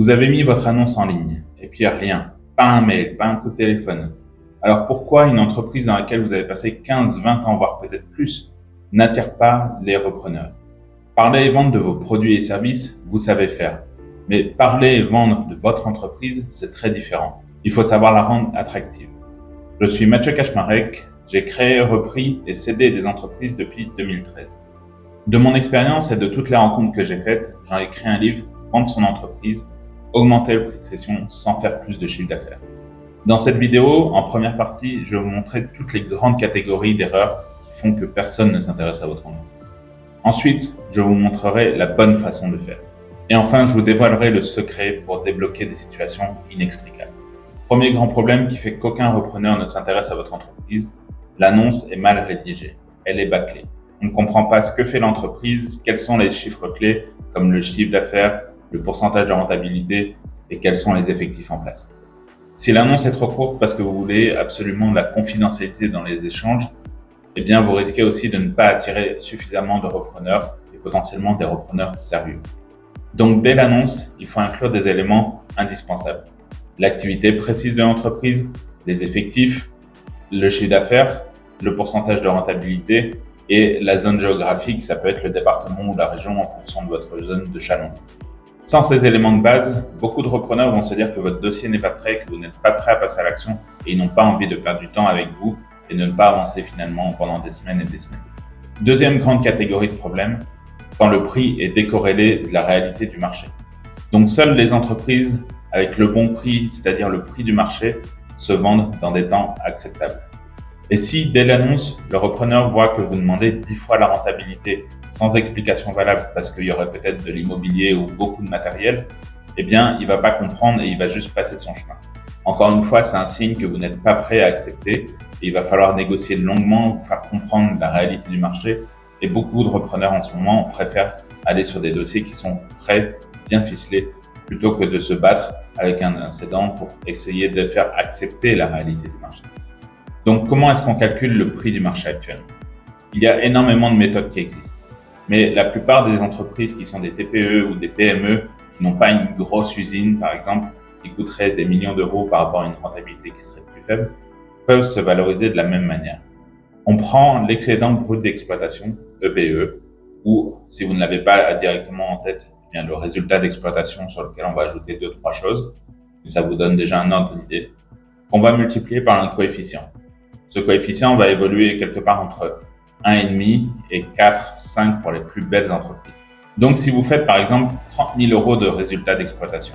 Vous avez mis votre annonce en ligne, et puis rien, pas un mail, pas un coup de téléphone. Alors pourquoi une entreprise dans laquelle vous avez passé 15, 20 ans, voire peut-être plus, n'attire pas les repreneurs? Parler et vendre de vos produits et services, vous savez faire. Mais parler et vendre de votre entreprise, c'est très différent. Il faut savoir la rendre attractive. Je suis Mathieu Kaczmarek, j'ai créé, repris et cédé des entreprises depuis 2013. De mon expérience et de toutes les rencontres que j'ai faites, j'en ai écrit un livre, Vendre son entreprise, augmenter le prix de cession sans faire plus de chiffre d'affaires. Dans cette vidéo, en première partie, je vais vous montrer toutes les grandes catégories d'erreurs qui font que personne ne s'intéresse à votre entreprise. Ensuite, je vous montrerai la bonne façon de faire. Et enfin, je vous dévoilerai le secret pour débloquer des situations inextricables. Premier grand problème qui fait qu'aucun repreneur ne s'intéresse à votre entreprise, l'annonce est mal rédigée. Elle est bâclée. On ne comprend pas ce que fait l'entreprise, quels sont les chiffres clés, comme le chiffre d'affaires, le pourcentage de rentabilité et quels sont les effectifs en place. Si l'annonce est trop courte parce que vous voulez absolument de la confidentialité dans les échanges, eh bien vous risquez aussi de ne pas attirer suffisamment de repreneurs et potentiellement des repreneurs sérieux. Donc dès l'annonce, il faut inclure des éléments indispensables. L'activité précise de l'entreprise, les effectifs, le chiffre d'affaires, le pourcentage de rentabilité et la zone géographique, ça peut être le département ou la région en fonction de votre zone de chalandise. Sans ces éléments de base, beaucoup de repreneurs vont se dire que votre dossier n'est pas prêt, que vous n'êtes pas prêt à passer à l'action et ils n'ont pas envie de perdre du temps avec vous et de ne pas avancer finalement pendant des semaines et des semaines. Deuxième grande catégorie de problèmes, quand le prix est décorrélé de la réalité du marché. Donc seules les entreprises avec le bon prix, c'est-à-dire le prix du marché, se vendent dans des temps acceptables. Et si, dès l'annonce, le repreneur voit que vous demandez 10 fois la rentabilité sans explication valable parce qu'il y aurait peut-être de l'immobilier ou beaucoup de matériel, eh bien, il va pas comprendre et il va juste passer son chemin. Encore une fois, c'est un signe que vous n'êtes pas prêt à accepter et il va falloir négocier longuement, vous faire comprendre la réalité du marché. Et beaucoup de repreneurs en ce moment préfèrent aller sur des dossiers qui sont prêts, bien ficelés, plutôt que de se battre avec un cédant pour essayer de faire accepter la réalité du marché. Donc, comment est-ce qu'on calcule le prix du marché actuel? Il y a énormément de méthodes qui existent. Mais la plupart des entreprises qui sont des TPE ou des PME, qui n'ont pas une grosse usine, par exemple, qui coûterait des millions d'euros par rapport à une rentabilité qui serait plus faible, peuvent se valoriser de la même manière. On prend l'excédent brut d'exploitation, EBE, ou si vous ne l'avez pas directement en tête, eh bien le résultat d'exploitation sur lequel on va ajouter 2-3 choses, et ça vous donne déjà un ordre d'idée, qu'on va multiplier par un coefficient. Ce coefficient va évoluer quelque part entre 1,5 et 4, 5 pour les plus belles entreprises. Donc, si vous faites par exemple 30 000 euros de résultat d'exploitation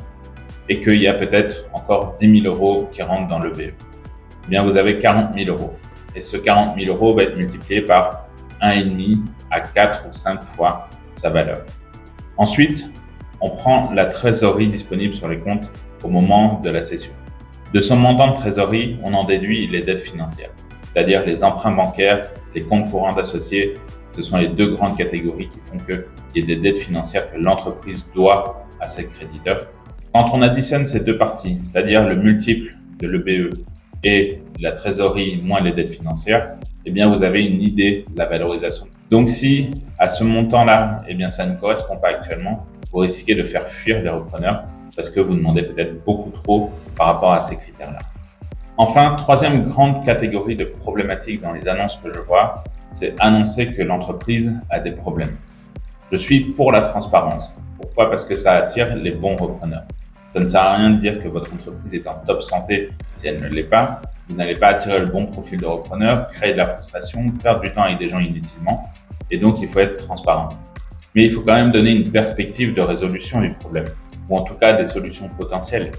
et qu'il y a peut-être encore 10 000 euros qui rentrent dans le BE, eh bien vous avez 40 000 euros. Et ce 40 000 euros va être multiplié par 1,5 à 4 ou 5 fois sa valeur. Ensuite, on prend la trésorerie disponible sur les comptes au moment de la cession. De ce montant de trésorerie, on en déduit les dettes financières, c'est-à-dire les emprunts bancaires, les comptes courants d'associés. Ce sont les deux grandes catégories qui font qu'il y ait des dettes financières que l'entreprise doit à ses créditeurs. Quand on additionne ces deux parties, c'est-à-dire le multiple de l'EBE et la trésorerie moins les dettes financières, eh bien vous avez une idée de la valorisation. Donc si à ce montant-là, eh bien ça ne correspond pas actuellement, vous risquez de faire fuir les repreneurs parce que vous demandez peut-être beaucoup trop par rapport à ces critères-là. Enfin, troisième grande catégorie de problématiques dans les annonces que je vois, c'est annoncer que l'entreprise a des problèmes. Je suis pour la transparence. Pourquoi? Parce que ça attire les bons repreneurs. Ça ne sert à rien de dire que votre entreprise est en top santé si elle ne l'est pas. Vous n'allez pas attirer le bon profil de repreneur, créer de la frustration, perdre du temps avec des gens inutilement. Et donc, il faut être transparent. Mais il faut quand même donner une perspective de résolution du problème, ou en tout cas des solutions potentielles,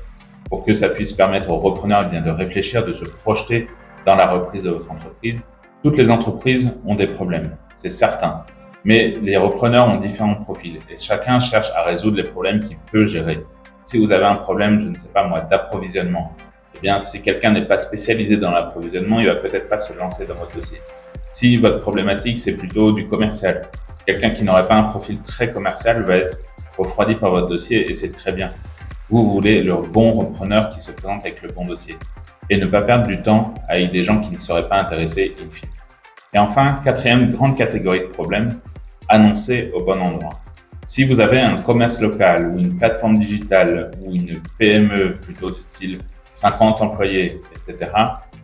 pour que ça puisse permettre aux repreneurs de réfléchir, de se projeter dans la reprise de votre entreprise. Toutes les entreprises ont des problèmes, c'est certain, mais les repreneurs ont différents profils et chacun cherche à résoudre les problèmes qu'il peut gérer. Si vous avez un problème, je ne sais pas moi, d'approvisionnement, eh bien si quelqu'un n'est pas spécialisé dans l'approvisionnement, il va peut-être pas se lancer dans votre dossier. Si votre problématique c'est plutôt du commercial, quelqu'un qui n'aurait pas un profil très commercial va être refroidi par votre dossier et c'est très bien. Vous voulez le bon repreneur qui se présente avec le bon dossier et ne pas perdre du temps avec des gens qui ne seraient pas intéressés in fine. Et enfin, quatrième grande catégorie de problèmes, annoncer au bon endroit. Si vous avez un commerce local ou une plateforme digitale ou une PME plutôt de style 50 employés, etc.,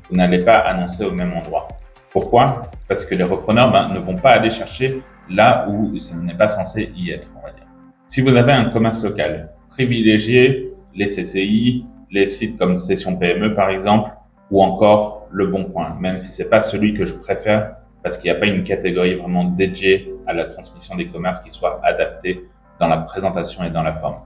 vous n'allez pas annoncer au même endroit. Pourquoi? Parce que les repreneurs ne vont pas aller chercher là où ce n'est pas censé y être, on va dire. Si vous avez un commerce local, privilégiez les CCI, les sites comme Session PME par exemple, ou encore Le Bon Coin, même si c'est pas celui que je préfère parce qu'il n'y a pas une catégorie vraiment dédiée à la transmission des commerces qui soit adaptée dans la présentation et dans la forme.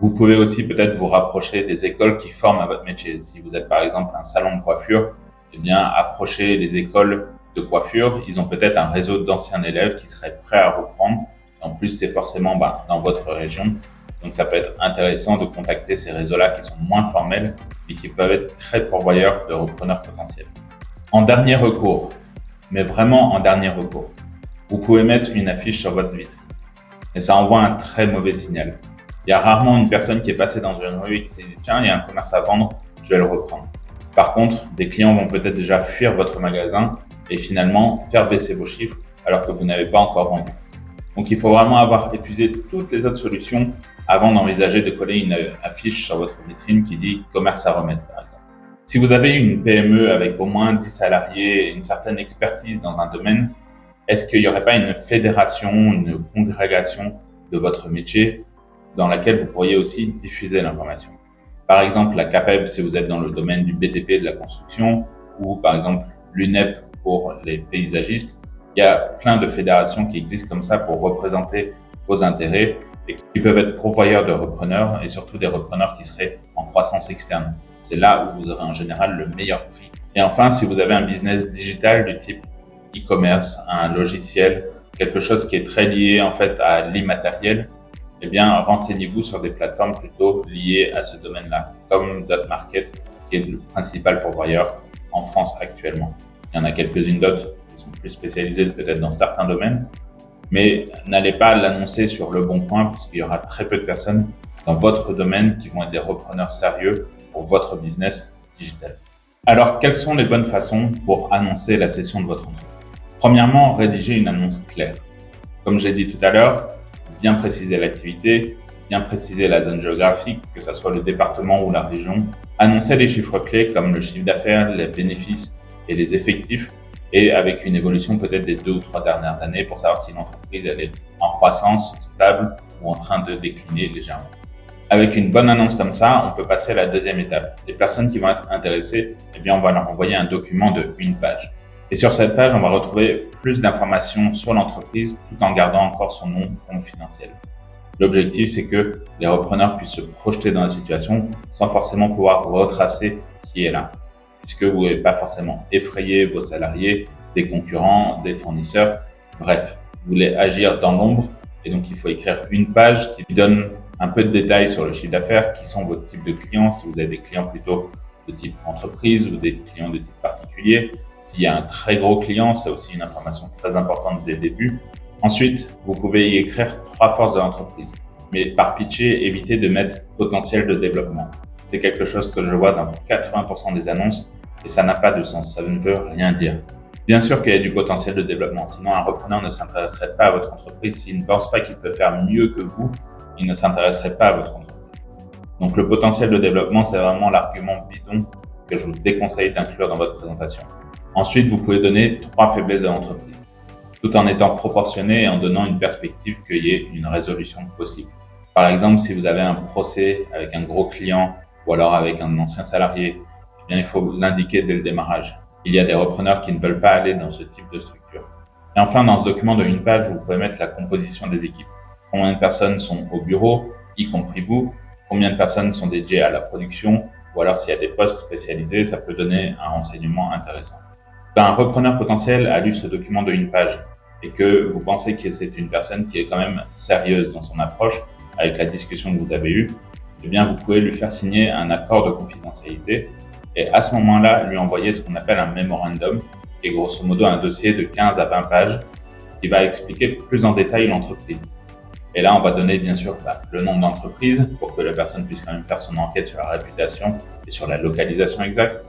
Vous pouvez aussi peut-être vous rapprocher des écoles qui forment à votre métier. Si vous êtes par exemple un salon de coiffure, eh bien approchez les écoles de coiffure. Ils ont peut-être un réseau d'anciens élèves qui seraient prêts à reprendre. En plus, c'est forcément dans votre région. Donc ça peut être intéressant de contacter ces réseaux-là qui sont moins formels et qui peuvent être très pourvoyeurs de repreneurs potentiels. En dernier recours, mais vraiment en dernier recours, vous pouvez mettre une affiche sur votre vitre. Et ça envoie un très mauvais signal. Il y a rarement une personne qui est passée dans une rue et qui s'est dit « Tiens, il y a un commerce à vendre, je vais le reprendre ». Par contre, des clients vont peut-être déjà fuir votre magasin et finalement faire baisser vos chiffres alors que vous n'avez pas encore vendu. Donc il faut vraiment avoir épuisé toutes les autres solutions avant d'envisager de coller une affiche sur votre vitrine qui dit « Commerce à remettre » par exemple. Si vous avez une PME avec au moins 10 salariés et une certaine expertise dans un domaine, est-ce qu'il n'y aurait pas une fédération, une congrégation de votre métier dans laquelle vous pourriez aussi diffuser l'information? Par exemple, la CAPEB si vous êtes dans le domaine du BTP de la construction, ou par exemple l'UNEP pour les paysagistes. Il y a plein de fédérations qui existent comme ça pour représenter vos intérêts et qui peuvent être pourvoyeurs de repreneurs et surtout des repreneurs qui seraient en croissance externe. C'est là où vous aurez en général le meilleur prix. Et enfin, si vous avez un business digital du type e-commerce, un logiciel, quelque chose qui est très lié en fait à l'immatériel, eh bien, renseignez-vous sur des plateformes plutôt liées à ce domaine-là, comme Dotmarket, qui est le principal pourvoyeur en France actuellement. Il y en a quelques-unes d'autres qui sont plus spécialisées peut-être dans certains domaines, mais n'allez pas l'annoncer sur Le Bon Coin, puisqu'il y aura très peu de personnes dans votre domaine qui vont être des repreneurs sérieux pour votre business digital. Alors, quelles sont les bonnes façons pour annoncer la cession de votre entreprise? Premièrement, rédiger une annonce claire. Comme j'ai dit tout à l'heure, bien préciser l'activité, bien préciser la zone géographique, que ce soit le département ou la région, annoncer les chiffres clés comme le chiffre d'affaires, les bénéfices et les effectifs, et avec une évolution peut-être des 2 ou 3 dernières années pour savoir si l'entreprise elle est en croissance, stable ou en train de décliner légèrement. Avec une bonne annonce comme ça, on peut passer à la deuxième étape. Les personnes qui vont être intéressées, eh bien, on va leur envoyer un document de 1 page. Et sur cette page, on va retrouver plus d'informations sur l'entreprise tout en gardant encore son nom confidentiel. L'objectif, c'est que les repreneurs puissent se projeter dans la situation sans forcément pouvoir retracer qui est là, puisque vous ne voulez pas forcément effrayer vos salariés, des concurrents, des fournisseurs. Bref, vous voulez agir dans l'ombre et donc il faut écrire 1 page qui donne un peu de détails sur le chiffre d'affaires, qui sont votre type de clients, si vous avez des clients plutôt de type entreprise ou des clients de type particulier. S'il y a un très gros client, c'est aussi une information très importante dès le début. Ensuite, vous pouvez y écrire 3 forces de l'entreprise. Mais par pitié, évitez de mettre potentiel de développement. C'est quelque chose que je vois dans 80% des annonces et ça n'a pas de sens, ça ne veut rien dire. Bien sûr qu'il y a du potentiel de développement, sinon un repreneur ne s'intéresserait pas à votre entreprise. S'il ne pense pas qu'il peut faire mieux que vous, il ne s'intéresserait pas à votre entreprise. Donc le potentiel de développement, c'est vraiment l'argument bidon que je vous déconseille d'inclure dans votre présentation. Ensuite, vous pouvez donner 3 faiblesses de l'entreprise, tout en étant proportionné et en donnant une perspective qu'il y ait une résolution possible. Par exemple, si vous avez un procès avec un gros client ou alors avec un ancien salarié, eh bien, il faut l'indiquer dès le démarrage. Il y a des repreneurs qui ne veulent pas aller dans ce type de structure. Et enfin, dans ce document de 1 page, vous pouvez mettre la composition des équipes. Combien de personnes sont au bureau, y compris vous? Combien de personnes sont dédiées à la production? Ou alors s'il y a des postes spécialisés, ça peut donner un renseignement intéressant. Quand un repreneur potentiel a lu ce document de 1 page et que vous pensez que c'est une personne qui est quand même sérieuse dans son approche avec la discussion que vous avez eue, eh bien vous pouvez lui faire signer un accord de confidentialité et à ce moment-là, lui envoyer ce qu'on appelle un memorandum, qui est grosso modo un dossier de 15 à 20 pages qui va expliquer plus en détail l'entreprise. Et là, on va donner bien sûr le nom de l'entreprise pour que la personne puisse quand même faire son enquête sur la réputation et sur la localisation exacte.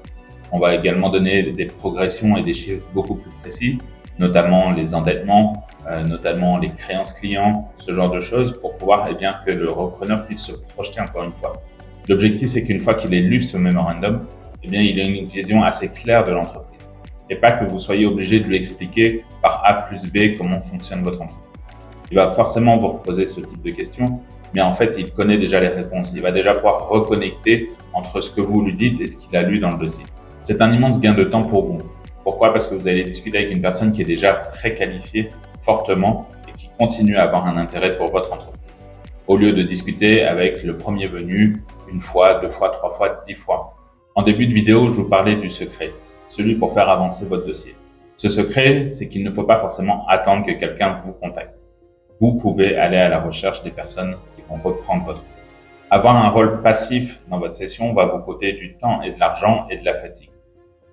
On va également donner des progressions et des chiffres beaucoup plus précis. notamment les endettements, notamment les créances clients, ce genre de choses, pour pouvoir que le repreneur puisse se projeter encore une fois. L'objectif, c'est qu'une fois qu'il ait lu ce mémorandum, il ait une vision assez claire de l'entreprise. Et pas que vous soyez obligé de lui expliquer par A plus B comment fonctionne votre entreprise. Il va forcément vous reposer ce type de questions, mais en fait, il connaît déjà les réponses. Il va déjà pouvoir reconnecter entre ce que vous lui dites et ce qu'il a lu dans le dossier. C'est un immense gain de temps pour vous. Pourquoi? Parce que vous allez discuter avec une personne qui est déjà très qualifiée, fortement, et qui continue à avoir un intérêt pour votre entreprise. Au lieu de discuter avec le premier venu, une fois, 2 fois, 3 fois, 10 fois. En début de vidéo, je vous parlais du secret, celui pour faire avancer votre dossier. Ce secret, c'est qu'il ne faut pas forcément attendre que quelqu'un vous contacte. Vous pouvez aller à la recherche des personnes qui vont reprendre votre rôle. Avoir un rôle passif dans votre session va vous coûter du temps et de l'argent et de la fatigue.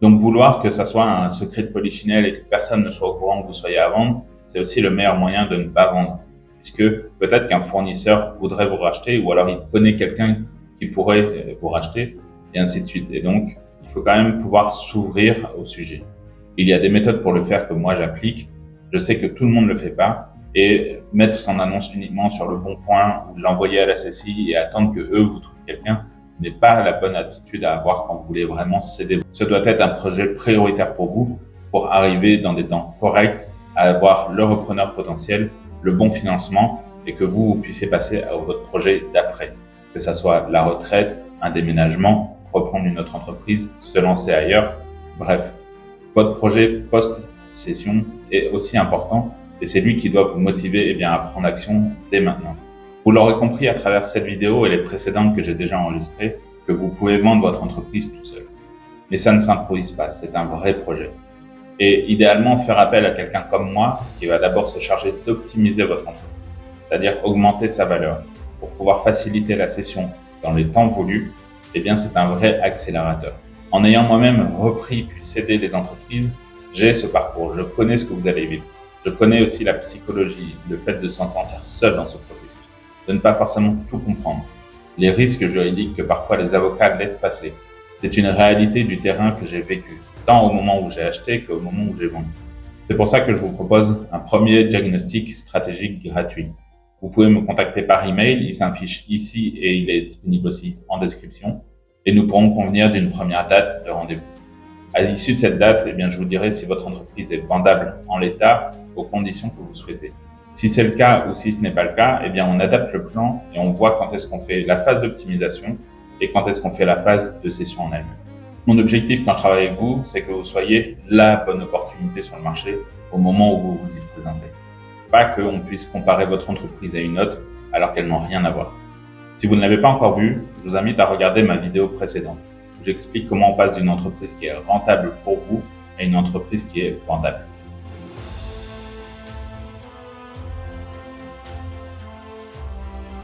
Donc vouloir que ça soit un secret de polichinelle et que personne ne soit au courant que vous soyez à vendre, c'est aussi le meilleur moyen de ne pas vendre. Puisque peut-être qu'un fournisseur voudrait vous racheter ou alors il connaît quelqu'un qui pourrait vous racheter et ainsi de suite. Et donc, il faut quand même pouvoir s'ouvrir au sujet. Il y a des méthodes pour le faire que moi j'applique. Je sais que tout le monde ne le fait pas. Et mettre son annonce uniquement sur le bon point ou l'envoyer à la CCI et attendre que eux vous trouvent quelqu'un n'est pas la bonne attitude à avoir quand vous voulez vraiment céder. Ce doit être un projet prioritaire pour vous pour arriver dans des temps corrects à avoir le repreneur potentiel, le bon financement et que vous puissiez passer à votre projet d'après. Que ça soit la retraite, un déménagement, reprendre une autre entreprise, se lancer ailleurs. Bref, votre projet post-session est aussi important. Et c'est lui qui doit vous motiver à prendre action dès maintenant. Vous l'aurez compris à travers cette vidéo et les précédentes que j'ai déjà enregistrées, que vous pouvez vendre votre entreprise tout seul. Mais ça ne s'improvise pas, c'est un vrai projet. Et idéalement, faire appel à quelqu'un comme moi qui va d'abord se charger d'optimiser votre entreprise, c'est-à-dire augmenter sa valeur pour pouvoir faciliter la session dans les temps voulus, c'est un vrai accélérateur. En ayant moi-même repris puis cédé les entreprises, j'ai ce parcours, je connais ce que vous allez vivre. Je connais aussi la psychologie, le fait de s'en sentir seul dans ce processus, de ne pas forcément tout comprendre, les risques juridiques que parfois les avocats laissent passer. C'est une réalité du terrain que j'ai vécu, tant au moment où j'ai acheté qu'au moment où j'ai vendu. C'est pour ça que je vous propose un premier diagnostic stratégique gratuit. Vous pouvez me contacter par email, il s'affiche ici et il est disponible aussi en description. Et nous pourrons convenir d'une première date de rendez-vous. À l'issue de cette date, je vous dirai si votre entreprise est vendable en l'état aux conditions que vous souhaitez. Si c'est le cas ou si ce n'est pas le cas, on adapte le plan et on voit quand est-ce qu'on fait la phase d'optimisation et quand est-ce qu'on fait la phase de cession en elle-même. Mon objectif quand je travaille avec vous, c'est que vous soyez la bonne opportunité sur le marché au moment où vous vous y présentez. Pas qu'on puisse comparer votre entreprise à une autre alors qu'elles n'ont rien à voir. Si vous ne l'avez pas encore vu, je vous invite à regarder ma vidéo précédente où j'explique comment on passe d'une entreprise qui est rentable pour vous à une entreprise qui est vendable.